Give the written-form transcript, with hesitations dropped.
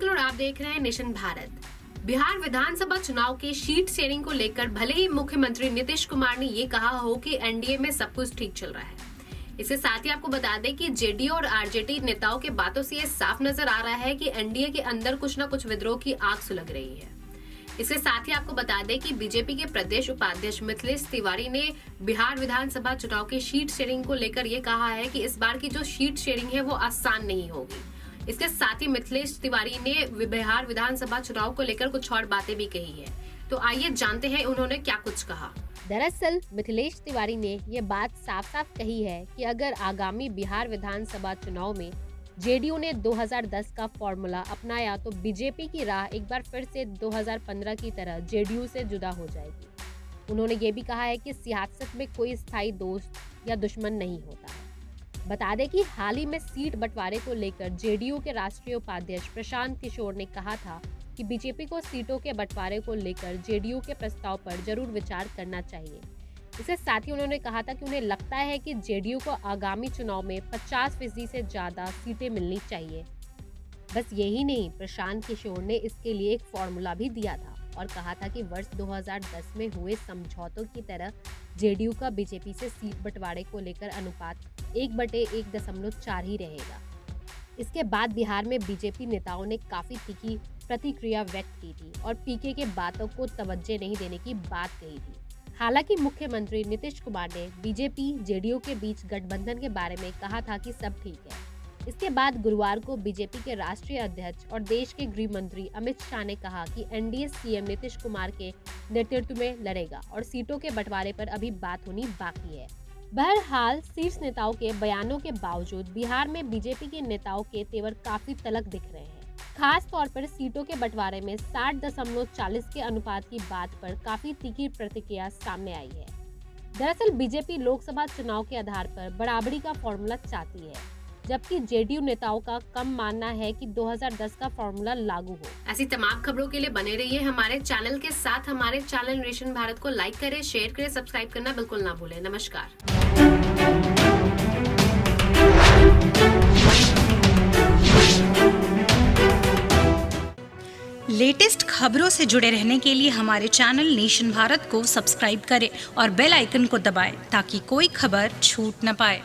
और आप देख रहे हैं नेशन भारत। बिहार विधानसभा चुनाव के शीट शेयरिंग को लेकर भले ही मुख्यमंत्री नीतीश कुमार ने ये कहा हो कि एनडीए में सब कुछ ठीक चल रहा है, इसके साथ ही आपको बता दें कि जेडीयू और आरजेडी नेताओं के बातों से ये साफ नजर आ रहा है कि एनडीए के अंदर कुछ न कुछ विद्रोह की आग सुलग रही है। इसके साथ ही आपको बता दें कि बीजेपी के प्रदेश उपाध्यक्ष मिथिलेश तिवारी ने बिहार विधानसभा चुनाव के शीट शेयरिंग को लेकर ये कहा है कि इस बार की जो शीट शेयरिंग है वो आसान नहीं होगी। इसके साथ ही मिथिलेश तिवारी ने बिहार विधानसभा चुनाव को लेकर कुछ और बातें भी कही है, तो आइए जानते हैं उन्होंने क्या कुछ कहा। दरअसल मिथिलेश तिवारी ने ये बात साफ साफ कही है कि अगर आगामी बिहार विधानसभा चुनाव में जेडीयू ने 2010 का फॉर्मूला अपनाया तो बीजेपी की राह एक बार फिर से 2015 की तरह जेडीयू से जुदा हो जाएगी। उन्होंने ये भी कहा है कि सियासत में कोई स्थायी दोस्त या दुश्मन नहीं होता है। बता दें कि हाल ही में सीट बंटवारे को लेकर जेडीयू के राष्ट्रीय उपाध्यक्ष प्रशांत किशोर ने कहा था कि बीजेपी को सीटों के बंटवारे को लेकर जेडीयू के प्रस्ताव पर जरूर विचार करना चाहिए। इसके साथ ही उन्होंने कहा था कि उन्हें लगता है कि जेडीयू को आगामी चुनाव में 50% से ज्यादा सीटें मिलनी चाहिए। बस यही नहीं, प्रशांत किशोर ने इसके लिए एक फॉर्मूला भी दिया था और कहा था कि वर्ष 2010 में हुए समझौतों की तरह जेडीयू का बीजेपी से सीट बंटवारे को लेकर अनुपात 1/1.4 ही रहेगा। इसके बाद बिहार में बीजेपी नेताओं ने काफी तीखी प्रतिक्रिया व्यक्त की थी और पीके के बातों को तवज्जो नहीं देने की बात कही थी। हालांकि मुख्यमंत्री नीतीश कुमार ने बीजेपी जेडीयू के बीच गठबंधन के बारे में कहा था कि सब ठीक है। इसके बाद गुरुवार को बीजेपी के राष्ट्रीय अध्यक्ष और देश के गृह मंत्री अमित शाह ने कहा कि एनडीए सीएम नीतीश कुमार के नेतृत्व में लड़ेगा और सीटों के बंटवारे पर अभी बात होनी बाकी है। बहरहाल शीर्ष नेताओं के बयानों के बावजूद बिहार में बीजेपी के नेताओं के तेवर काफी तल्ख दिख रहे हैं। खास तौर पर सीटों के बंटवारे में 60:40 के अनुपात की बात पर काफी तीखी प्रतिक्रिया सामने आई है। दरअसल बीजेपी लोकसभा चुनाव के आधार पर बराबरी का फॉर्मूला चाहती है, जबकि जेडीयू नेताओं का कम मानना है कि 2010 का फॉर्मूला लागू हो। ऐसी तमाम खबरों के लिए बने रहिए हमारे चैनल के साथ। हमारे चैनल नेशन भारत को लाइक करें, शेयर करें, सब्सक्राइब करना बिल्कुल ना भूलें। नमस्कार। लेटेस्ट खबरों से जुड़े रहने के लिए हमारे चैनल नेशन भारत को सब्सक्राइब करें और बेल आइकन को दबाएं ताकि कोई खबर छूट न पाए।